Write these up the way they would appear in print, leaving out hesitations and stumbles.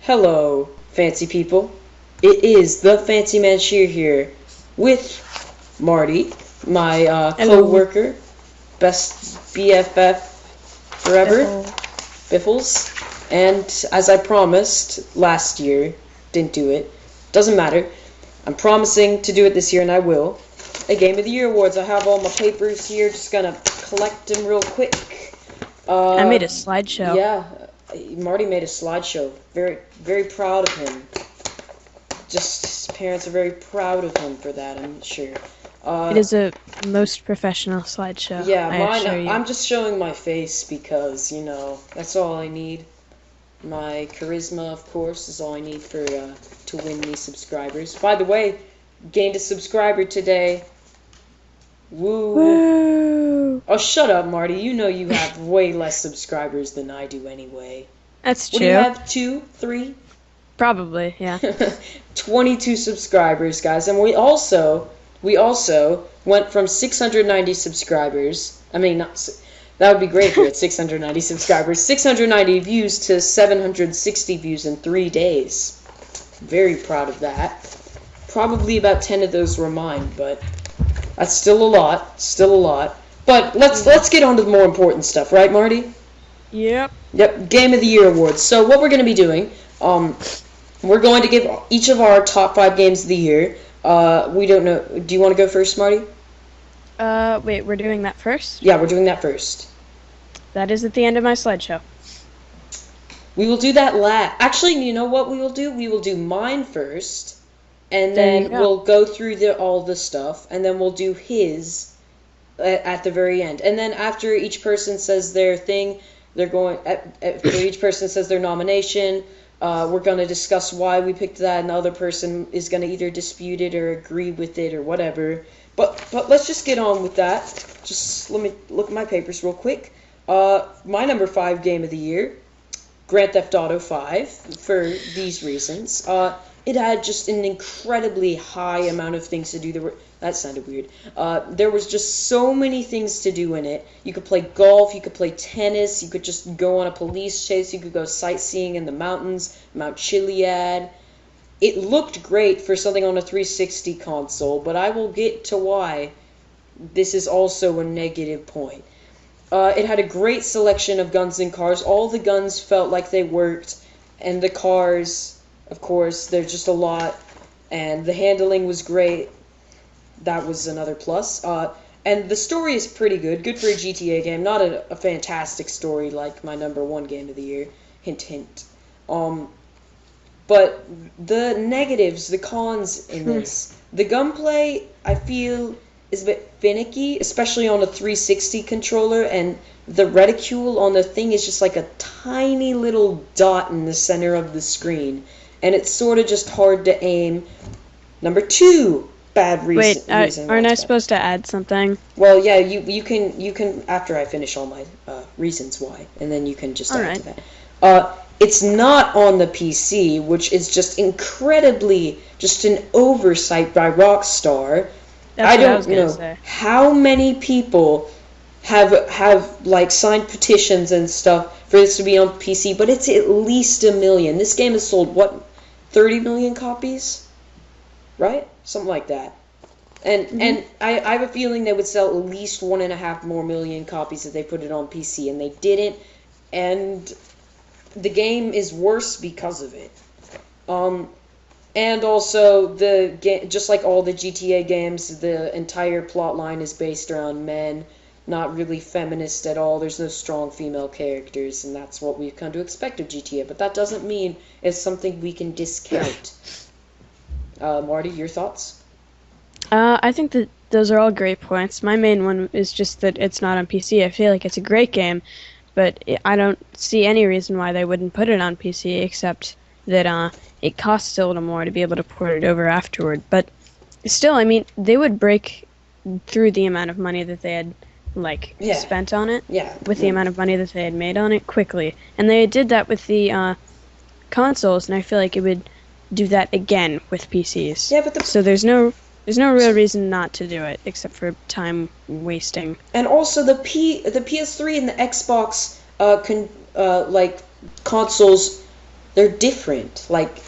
Hello, fancy people. It is the Fancy Man Sheer here with Marty, my co-worker, best BFF forever, Biffles. And as I promised last year, didn't do it. Doesn't matter. I'm promising to do it this year, and I will. A Game of the Year awards. I have all my papers here. Just gonna collect them real quick. I made a slideshow. Yeah, Marty made a slideshow. Very, very proud of him. Just his parents are very proud of him for that, I'm sure. It is a most professional slideshow. Yeah, I'm just showing my face because, you know, that's all I need. My charisma, of course, is all I need for to win me subscribers. By the way, gained a subscriber today. Woo! Woo! Oh, shut up, Marty. You know you have way less subscribers than I do anyway. That's true. What do you have? 2, 3? Probably, yeah. 22 subscribers, guys, and we also went from 690 subscribers. I mean, that would be great if we had 690 subscribers. 690 views to 760 views in 3 days. Very proud of that. Probably about 10 of those were mine, but that's still a lot. Still a lot. But let's get on to the more important stuff, right, Marty? Yep. Yep. Game of the Year awards. So what we're going to be doing, we're going to give each of our top 5 games of the year. We don't know. Do you want to go first, Marty? Wait, we're doing that first? Yeah, we're doing that first. That is at the end of my slideshow. We will do that last. Actually, you know what we will do? We will do mine first, and then we'll go through all the stuff, and then we'll do his at the very end. And then after each person says their thing, they're going. After each person says their nomination, we're going to discuss why we picked that, and the other person is going to either dispute it or agree with it or whatever. But let's just get on with that. Just let me look at my papers real quick. My number 5 game of the year, Grand Theft Auto 5, for these reasons. It had just an incredibly high amount of things to do. That sounded weird. There was just so many things to do in it. You could play golf, you could play tennis, you could just go on a police chase, you could go sightseeing in the mountains, Mount Chiliad. It looked great for something on a 360 console, but I will get to why this is also a negative point. It had a great selection of guns and cars. All the guns felt like they worked, and the cars, of course, there's just a lot, and the handling was great. That was another plus. And the story is pretty good. Good for a GTA game. Not a fantastic story like my number 1 game of the year. Hint, hint. But the negatives, the cons in this, the gunplay, I feel, is a bit finicky, especially on a 360 controller, and the reticule on the thing is just like a tiny little dot in the center of the screen, and it's sort of just hard to aim. Number 2 bad reason. Wait, aren't I supposed to add something? Well, yeah, you can after I finish all my reasons why, and then you can just add to that. It's not on the PC, which is just incredibly just an oversight by Rockstar. That's I what I was don't gonna know say. how many people have like signed petitions and stuff for this to be on PC, but it's at least 1 million. This game has sold what, 30 million copies, right? Something like that. And I have a feeling they would sell at least 1.5 more million copies if they put it on PC, and they didn't. And the game is worse because of it. And also, just like all the GTA games, the entire plot line is based around men, not really feminist at all. There's no strong female characters, and that's what we've come to expect of GTA. But that doesn't mean it's something we can discount. Marty, your thoughts? I think that those are all great points. My main one is just that it's not on PC. I feel like it's a great game, but I don't see any reason why they wouldn't put it on PC, except that it costs a little more to be able to port it over afterward. But still, I mean, they would break through the amount of money that they had spent on it with the amount of money that they had made on it quickly. And they did that with the consoles, and I feel like it would do that again with PCs. Yeah, but so there's no real reason not to do it, except for time wasting. And also the PS3 and the Xbox consoles they're different. Like,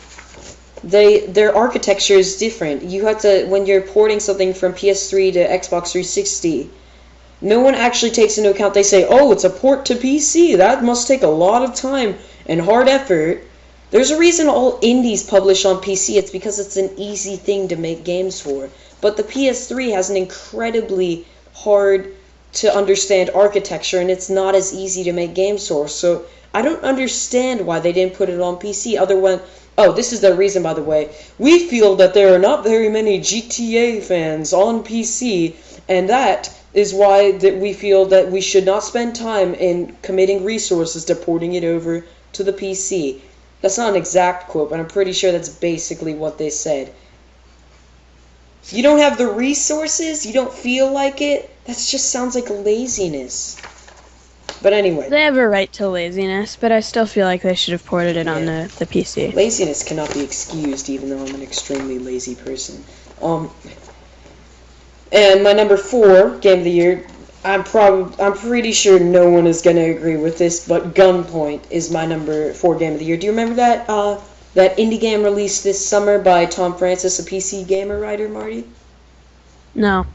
their architecture is different. You have to, when you're porting something from PS3 to Xbox 360, no one actually takes into account, they say, oh, it's a port to PC. That must take a lot of time and hard effort. There's a reason all indies publish on PC. It's because it's an easy thing to make games for. But the PS3 has an incredibly hard to understand architecture, and it's not as easy to make games for. So I don't understand why they didn't put it on PC. This is their reason, by the way. We feel that there are not very many GTA fans on PC, and that is why that we feel that we should not spend time in committing resources to porting it over to the PC. That's not an exact quote, but I'm pretty sure that's basically what they said. You don't have the resources? You don't feel like it? That just sounds like laziness. But anyway. They have a right to laziness, but I still feel like they should have ported it on the PC. Laziness cannot be excused, even though I'm an extremely lazy person. And my number 4 game of the year, I'm pretty sure no one is going to agree with this, but Gunpoint is my number 4 game of the year. Do you remember that that indie game released this summer by Tom Francis, a PC gamer writer, Marty? No.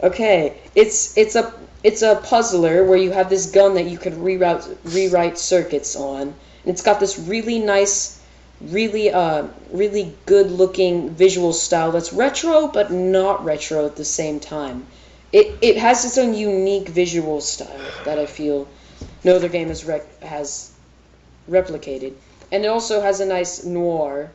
Okay, it's a puzzler where you have this gun that you can rewrite circuits on, and it's got this really nice, really good-looking visual style that's retro, but not retro at the same time. It has its own unique visual style that I feel no other game has replicated. And it also has a nice noir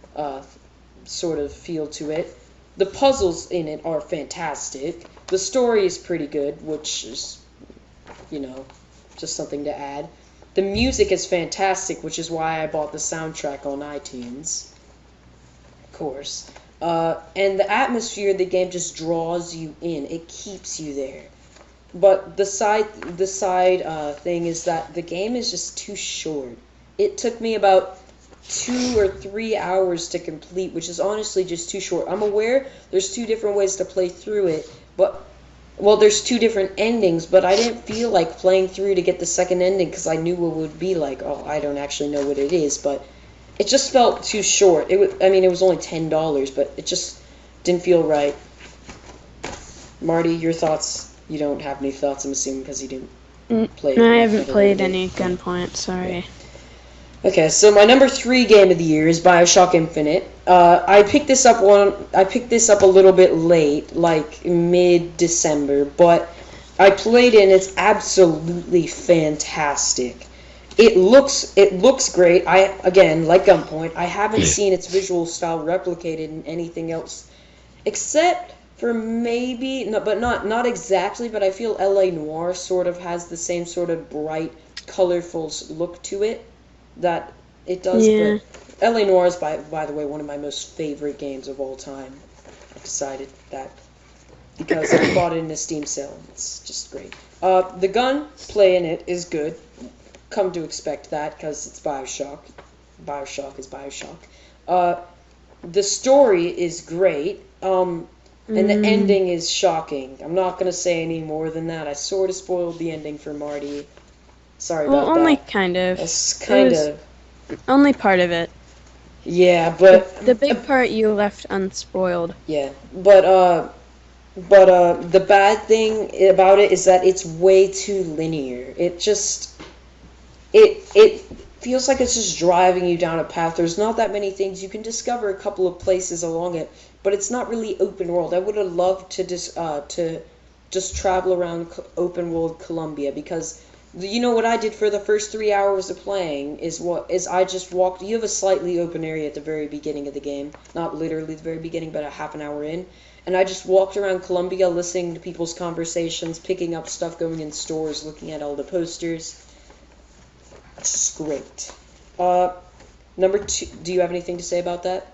sort of feel to it. The puzzles in it are fantastic. The story is pretty good, which is, just something to add. The music is fantastic, which is why I bought the soundtrack on iTunes. Of course. And the atmosphere of the game just draws you in. It keeps you there. But the side thing is that the game is just too short. It took me about 2 or 3 hours to complete, which is honestly just too short. I'm aware there's 2 different ways to play through it, but there's 2 different endings, but I didn't feel like playing through to get the second ending because I knew what it would be like. Oh, I don't actually know what it is, but it just felt too short. It was only $10, but it just didn't feel right. Marty, your thoughts? You don't have any thoughts, I'm assuming, because you didn't play it. I haven't played any Gunpoint, sorry. Okay, so my number 3 game of the year is BioShock Infinite. I picked this up a little bit late, like mid-December, but I played it and it's absolutely fantastic. It looks great. Again, like Gunpoint, I haven't seen its visual style replicated in anything else, except for maybe, not exactly, but I feel LA Noire sort of has the same sort of bright, colorful look to it that it does. Yeah. But LA Noire is, by the way, one of my most favorite games of all time. I've decided that because I bought it in a Steam sale. It's just great. The gunplay in it is good. Come to expect that because it's BioShock. BioShock is BioShock. The story is great. And the ending is shocking. I'm not going to say any more than that. I sort of spoiled the ending for Marty. Sorry about that. Well, only kind of. That's kind of. Only part of it. Yeah, but the big part you left unspoiled. Yeah, but the bad thing about it is that it's way too linear. It feels like it's just driving you down a path. There's not that many things. You can discover a couple of places along it, but it's not really open world. I would have loved to just travel around open world Columbia, because you know what I did for the first 3 hours of playing is I just walked. You have a slightly open area at the very beginning of the game, not literally the very beginning, but a half an hour in, and I just walked around Columbia listening to people's conversations, picking up stuff, going in stores, looking at all the posters. It's great. Number 2, do you have anything to say about that?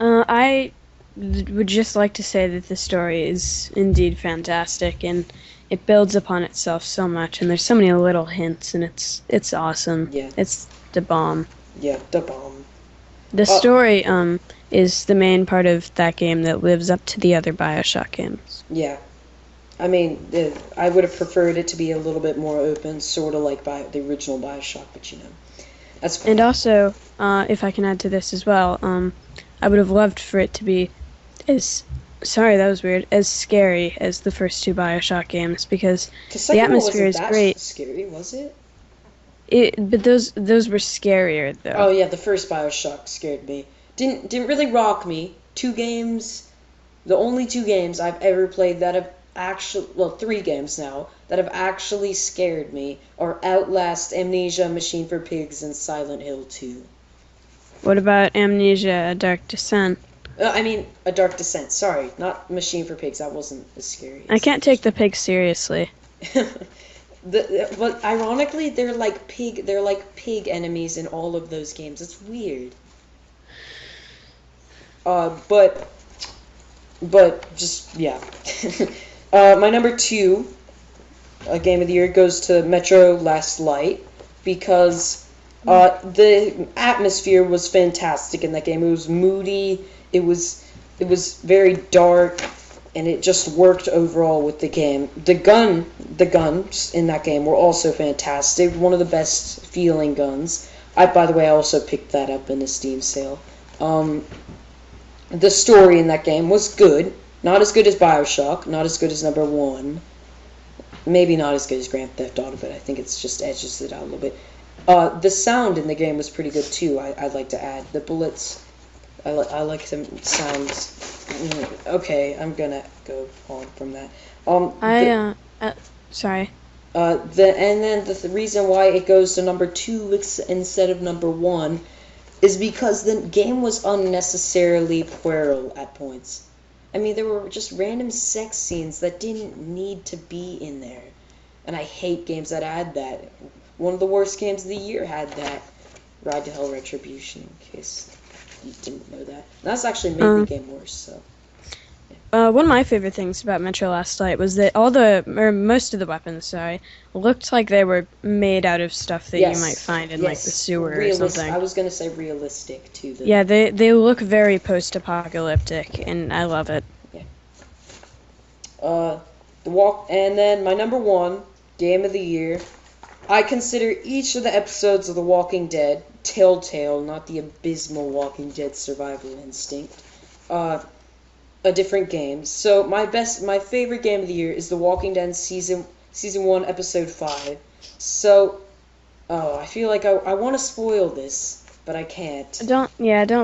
I would just like to say that the story is indeed fantastic, and it builds upon itself so much, and there's so many little hints, and it's awesome. Yeah. It's the bomb. Yeah, the bomb. The story is the main part of that game that lives up to the other BioShock games. Yeah. I mean, I would have preferred it to be a little bit more open, sort of like the original BioShock, but you know. That's cool. And also, if I can add to this as well, I would have loved for it to be sorry, that was weird, as scary as the first two Bioshock games, because the atmosphere is great. Scary, was it? But those were scarier though. Oh yeah, the first Bioshock scared me. Didn't really rock me. The only 2 games I've ever played that have actually, well, 3 games now that have actually scared me are Outlast, Amnesia, Machine for Pigs, and Silent Hill 2. What about Amnesia: A Dark Descent? A Dark Descent. Sorry, not Machine for Pigs. That wasn't as scary. I can't take the pigs seriously. But ironically, they're like pig enemies in all of those games. It's weird. But just yeah. My number 2 game of the year goes to Metro Last Light because the atmosphere was fantastic in that game. It was moody. It was very dark, and it just worked overall with the game. The guns in that game were also fantastic. One of the best feeling guns. By the way, I also picked that up in a Steam sale. The story in that game was good. Not as good as Bioshock. Not as good as number 1. Maybe not as good as Grand Theft Auto, but I think it's just edges it out a little bit. The sound in the game was pretty good too. I'd like to add the bullets. I like some sounds. Okay, I'm gonna go on from that. Sorry. And then the reason why it goes to number 2 instead of number 1 is because the game was unnecessarily puerile at points. I mean, there were just random sex scenes that didn't need to be in there. And I hate games that add that. One of the worst games of the year had that. Ride to Hell Retribution, in case you didn't know that. And that's actually made the game worse, so. One of my favorite things about Metro Last Light was that most of the weapons, looked like they were made out of stuff that you might find in like the sewer or something. I was gonna say realistic too. Yeah, they look very post-apocalyptic, and I love it. Yeah. And then my number 1 game of the year. I consider each of the episodes of The Walking Dead, Telltale, not the abysmal Walking Dead Survival Instinct, a different game. So my favorite game of the year is The Walking Dead season 1, episode 5. So, I feel like I want to spoil this, but I can't. Don't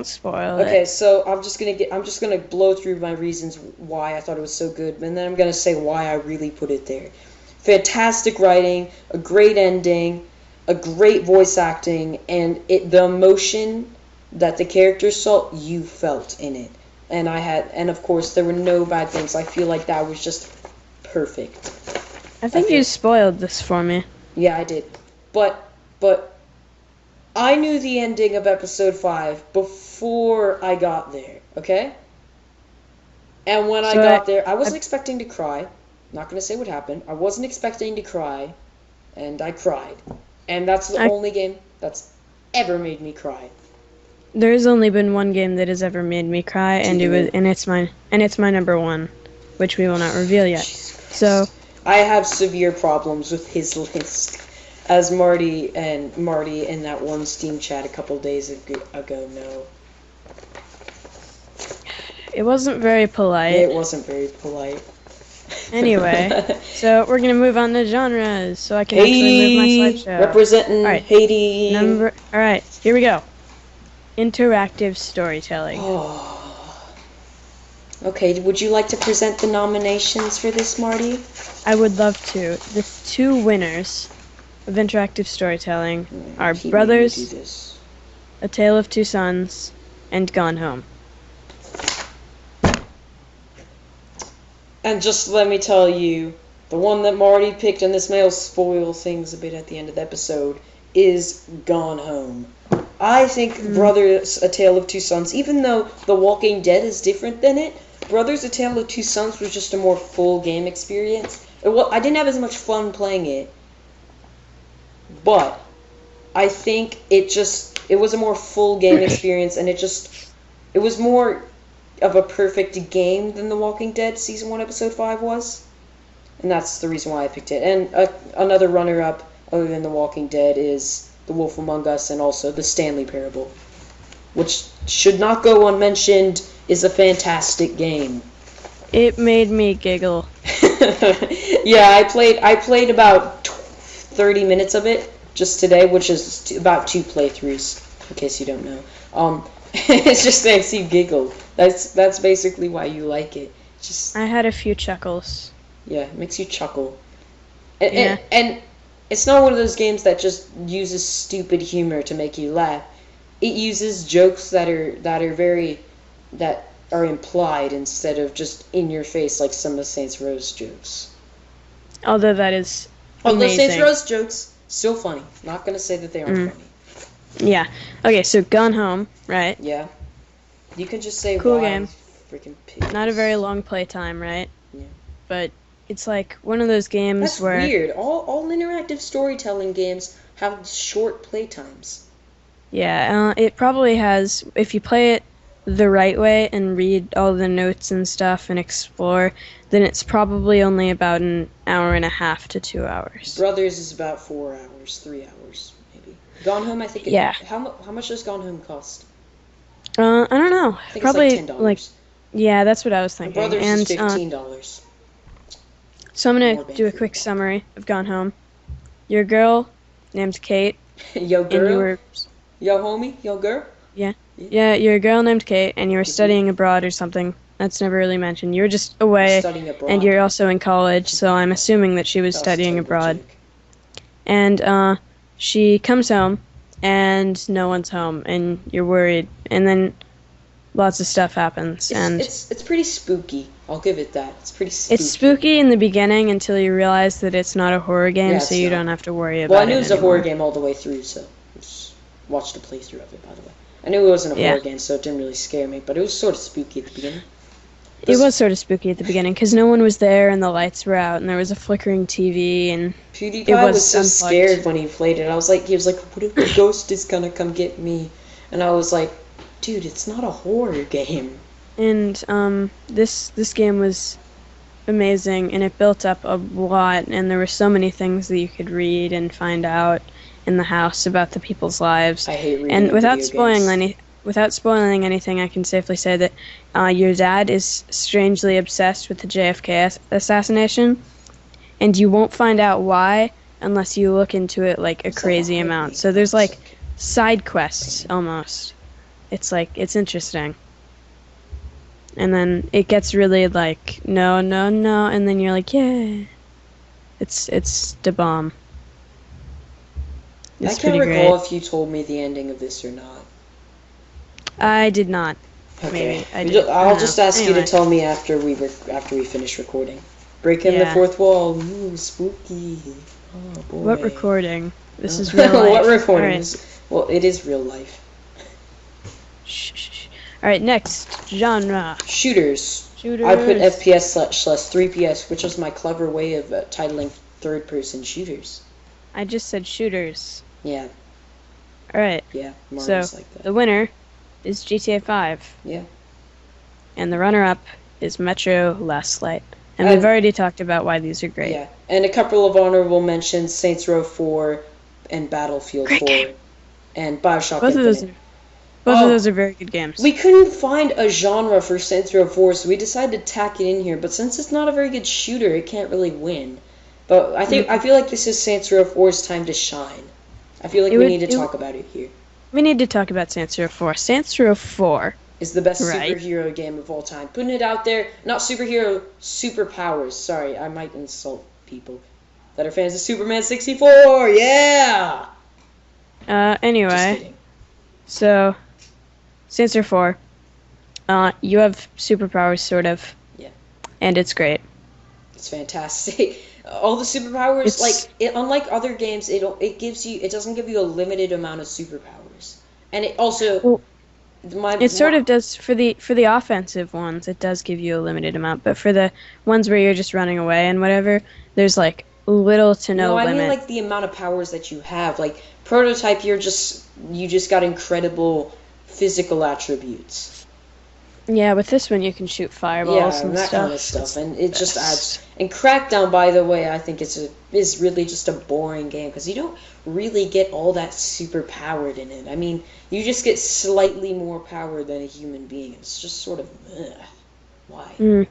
spoil it. Okay, so I'm just gonna blow through my reasons why I thought it was so good, and then I'm gonna say why I really put it there. Fantastic writing, a great ending, a great voice acting, and the emotion that the characters felt, you felt in it. And of course there were no bad things. I feel like that was just perfect. I think you spoiled this for me. Yeah, I did. But I knew the ending of episode 5 before I got there, okay? And when I got there, I wasn't expecting to cry. Not going to say what happened. I wasn't expecting to cry, and I cried. And that's the only game that's ever made me cry. There's only been one game that has ever made me cry, and it's my number 1, which we will not reveal yet. So I have severe problems with his list, as Marty in that one Steam chat a couple days ago know. It wasn't very polite. It wasn't very polite. Anyway, so we're gonna move on to genres, so I can actually move my slideshow. Representing Haiti. Alright, here we go. Interactive storytelling. Okay, would you like to present the nominations for this, Marty? I would love to. The 2 winners of interactive storytelling are Brothers, A Tale of Two Sons, and Gone Home. And just let me tell you, the one that Marty picked, and this may spoil things a bit at the end of the episode, is Gone Home. I think Brothers, A Tale of Two Sons, even though The Walking Dead is different than it, Brothers, A Tale of Two Sons was just a more full game experience. I didn't have as much fun playing it, but I think it was a more full game experience, and it was more of a perfect game than The Walking Dead Season 1, Episode 5 was. And that's the reason why I picked it. And another runner-up, other than The Walking Dead, is The Wolf Among Us, and also The Stanley Parable, which should not go unmentioned, is a fantastic game. It made me giggle. Yeah, I played about 30 minutes of it just today, which is about 2 playthroughs, in case you don't know. It just makes you giggle. That's basically why you like it. I had a few chuckles. Yeah, it makes you chuckle. And it's not one of those games that just uses stupid humor to make you laugh. It uses jokes that are implied instead of just in your face like some of Saints Row's jokes. Although that is Although amazing. Saints Row's jokes still funny. Not gonna say that they aren't funny. Yeah. Okay, so Gone Home, right? Yeah. You can just say cool why. Game. Freaking pigs. Not a very long playtime, right? Yeah. But it's like one of those games That's where weird. All interactive storytelling games have short playtimes. Yeah, it probably has, if you play it the right way and read all the notes and stuff and explore, then it's probably only about an hour and a half to 2 hours. Brothers is about 4 hours, 3 hours, maybe. Gone Home, I think. Yeah. How much does Gone Home cost? I don't know. I think Probably it's like $10. Yeah, that's what I was thinking. Brothers and is $15. So I'm gonna do a quick summary of Gone Home. You're a girl named Kate. Yo, girl. And you were, yo, homie. Yo, girl. yeah, you're a girl named Kate, and you were studying abroad or something. That's never really mentioned. You were just away, Studying abroad. and you're also in college, so I'm assuming that she was studying abroad. Joke. And she comes home, and no one's home, and you're worried, and then lots of stuff happens. It's pretty spooky. I'll give it that. It's pretty spooky. It's spooky in the beginning until you realize that it's not a horror game, so you don't have to worry about it. Well, I knew it was a anymore. horror game all the way through, so just watched a playthrough of it, by the way. I knew it wasn't a horror game, so it didn't really scare me, but it was sort of spooky at the beginning. It was sort of spooky at the beginning, because no one was there, and the lights were out, and there was a flickering TV, and PewDiePie was so scared when he played it. He was like, what if the ghost is gonna come get me? And I was like, dude, it's not a horror game. And this game was amazing, and it built up a lot, and there were so many things that you could read and find out in the house about the people's lives. I hate reading. And without spoiling anything, I can safely say that your dad is strangely obsessed with the JFK assassination, and you won't find out why unless you look into it like a crazy amount. So there's like side quests almost. It's interesting. And then it gets really like, no, and then you're like, yeah. It's the bomb. I can't recall if you told me the ending of this or not. I did not. Okay. Maybe I'll just ask you to tell me after we finish recording. Breaking the fourth wall. Ooh, spooky. Oh boy. What recording? This is real life. What recording? Right. Well, it is real life. Shh. All right, next genre. Shooters. I put FPS/3PS, which was my clever way of titling third-person shooters. I just said shooters. Yeah. All right. Yeah. So like that. The winner is GTA 5. Yeah. And the runner-up is Metro Last Light. And we've already talked about why these are great. Yeah. And a couple of honorable mentions: Saints Row 4 and Battlefield 4 and BioShock Infinite. Both of those are very good games. We couldn't find a genre for Saints Row 4, so we decided to tack it in here. But since it's not a very good shooter, it can't really win. But I feel like this is Saints Row 4's time to shine. I feel like we need to talk about it here. We need to talk about Saints Row 4. Saints Row 4 is the best superhero game of all time. Putting it out there, not superhero, superpowers. Sorry, I might insult people that are fans of Superman 64. Yeah. Anyway, so Saints Row 4, you have superpowers, sort of. Yeah. And it's great. It's fantastic. All the superpowers, unlike other games, it doesn't give you a limited amount of superpowers, and it also. Sort of does for the offensive ones. It does give you a limited amount, but for the ones where you're just running away and whatever, there's like little to no limit. No, I mean like the amount of powers that you have. Like Prototype, you just got incredible physical attributes. Yeah, with this one you can shoot fireballs Yeah, and and that kind of stuff. stuff, That's and it just adds. best. And Crackdown, by the way, I think is really just a boring game because you don't really get all that super powered in it. I mean, you just get slightly more power than a human being. It's just sort of why? Mm.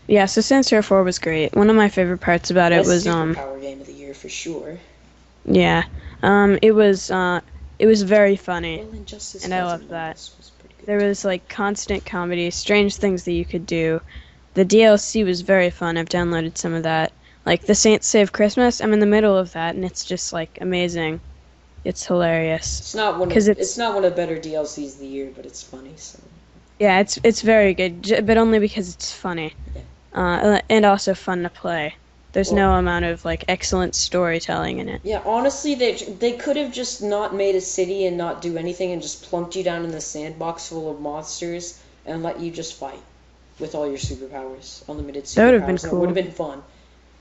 Yeah, so Saints Row 4 was great. One of my favorite parts about it Best was superpower game of the year for sure. yeah. It was very funny, Well, Injustice and I Gods loved Among that. Us was pretty good There too. was like constant comedy, strange things that you could do. The DLC was very fun. I've downloaded some of that. Like the Saints Save Christmas, I'm in the middle of that, and it's just like amazing. It's hilarious because It's not one of the better DLCs of the year, but it's funny. So yeah, it's very good, but only because it's funny, yeah. and also fun to play. There's Well, no amount of like excellent storytelling in it. yeah. Honestly, they could have just not made a city and not do anything and just plunked you down in the sandbox full of monsters and let you just fight with all your superpowers, unlimited That would have been superpowers. And it would have cool. been fun.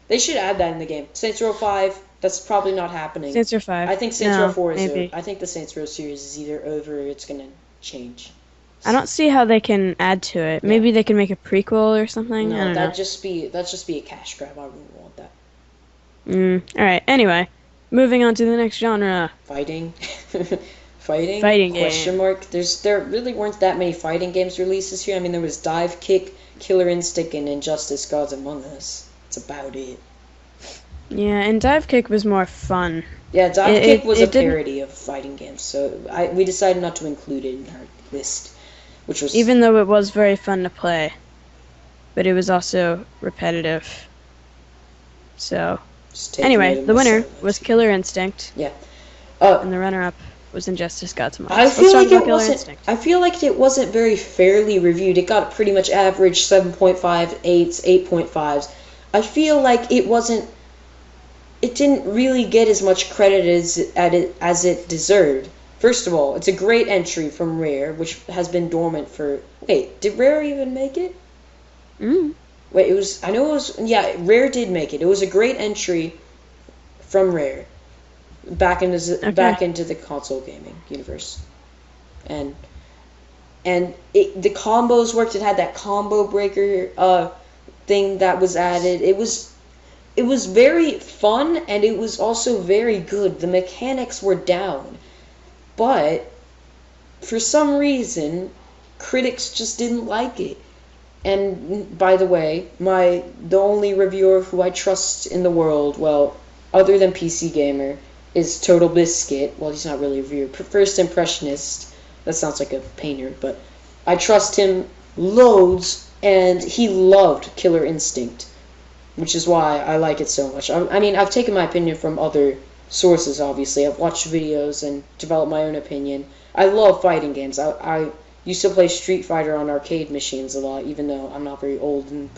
They should add that in the game. Saints Row 5, that's probably not happening. Saints Row 5. I think Saints Row No, 4 is over. maybe. I think the Saints Row series is either over or it's gonna change. I don't see how they can add to it. Yeah. Maybe they can make a prequel or something. I No, don't know. that'd just be a cash grab. I wouldn't want that. All right. Anyway, moving on to the next genre. Fighting, fighting? Fighting Question game. mark. There really weren't that many fighting games releases here. I mean, there was Dive Kick, Killer Instinct, and Injustice: Gods Among Us. That's about it. Yeah, and Dive Kick was more fun. Yeah, Dive It Kick it, was a it didn't parody of fighting games, so we decided not to include it in our list, which was even though it was very fun to play, but it was also repetitive. So, just taking anyway, it in the the winner side was list. Killer Instinct, Yeah. Uh, and the runner-up was Injustice: Gods Among I Us. Let's feel talk like about it Killer wasn't. Instinct. I feel like it wasn't very fairly reviewed. It got pretty much average 7.5, 8s, 8.5s. I feel like it wasn't. It didn't really get as much credit as it deserved. First of all, it's a great entry from Rare, which has been dormant for. Wait, did Rare even make it? Mm, Wait, it was. I know it was. Yeah, Rare did make it. It was a great entry from Rare okay. back into the console gaming universe, and the combos worked. It had that combo breaker thing that was added. It was very fun and it was also very good. The mechanics were down, but for some reason critics just didn't like it. And by the way, the only reviewer who I trust in the world, well, other than PC Gamer, is Total Biscuit. Well, he's not really a reviewer. First Impressionist. That sounds like a painter, but I trust him loads, and he loved Killer Instinct, which is why I like it so much. I mean, I've taken my opinion from other sources, obviously. I've watched videos and developed my own opinion. I love fighting games. I used to play Street Fighter on arcade machines a lot, even though I'm not very old and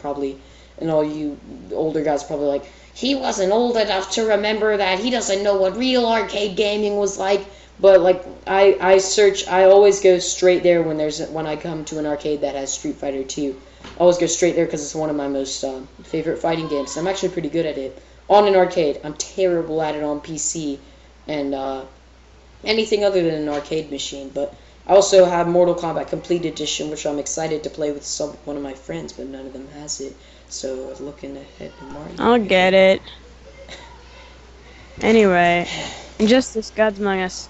all you older guys probably like, he wasn't old enough to remember that. He doesn't know what real arcade gaming was like. But like I always go straight there when I come to an arcade that has Street Fighter 2. I always go straight there because it's one of my most favorite fighting games. I'm actually pretty good at it on an arcade. I'm terrible at it on PC and anything other than an arcade machine. But I also have Mortal Kombat Complete Edition, which I'm excited to play with one of my friends, but none of them has it. So looking ahead to Marty. I'll get it. Anyway, Injustice: Gods Among Us.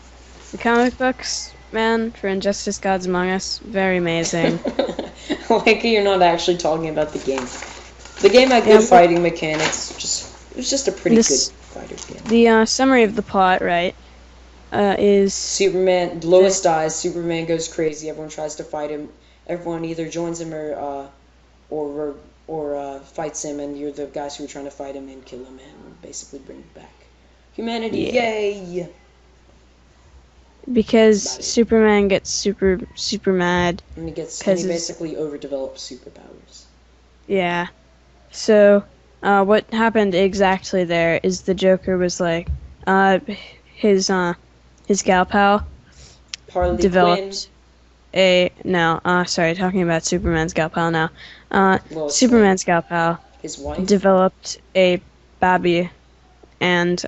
The comic books, man, for Injustice: Gods Among Us, very amazing. Like you're not actually talking about the game. The game had Yeah, good fighting mechanics. It was just a pretty good this fighter game. the summary of the plot, right, is Superman, Lois dies. Superman goes crazy. Everyone tries to fight him. Everyone either joins him or fights him, and you're the guys who are trying to fight him and kill him and basically bring back humanity. yeah, Yay! because That's about it. Superman gets super mad And because he his basically overdeveloped superpowers. yeah. So, what happened exactly there is the Joker was like, his gal pal Harley Quinn, developed sorry, talking about Superman's gal pal now. Lois Lane, Superman's gal pal his wife. developed a baby, and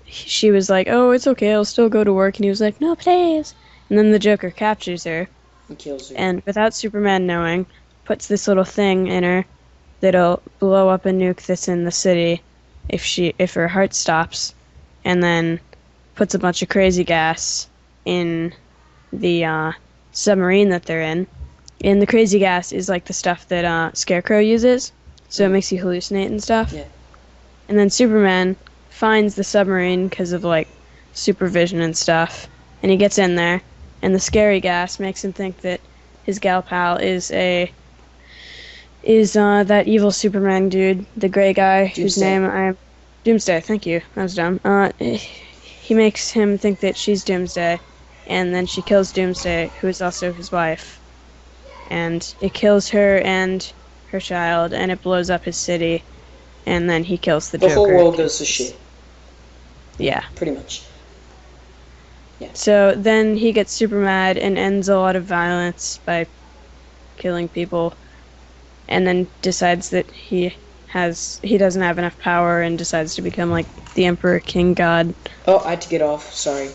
she was like, "Oh, it's okay, I'll still go to work," and he was like, "No, please." And then the Joker captures her, He kills her. And without Superman knowing, puts this little thing in her that'll blow up a nuke that's in the city if her heart stops, and then puts a bunch of crazy gas in the submarine that they're in. And the crazy gas is like the stuff that Scarecrow uses, so it makes you hallucinate and stuff. Yeah. And then Superman finds the submarine because of like supervision and stuff, and he gets in there, and the scary gas makes him think that his gal pal is that evil Superman dude, the gray guy whose name I'm Doomsday. Thank you. That was dumb. He makes him think that she's Doomsday, and then she kills Doomsday, who is also his wife. And it kills her and her child, and it blows up his city, and then he kills the Joker. The whole world goes to shit. Yeah. Pretty much. Yeah. So then he gets super mad and ends a lot of violence by killing people, and then decides that he doesn't have enough power and decides to become like the Emperor King God. Oh, I had to get off. Sorry.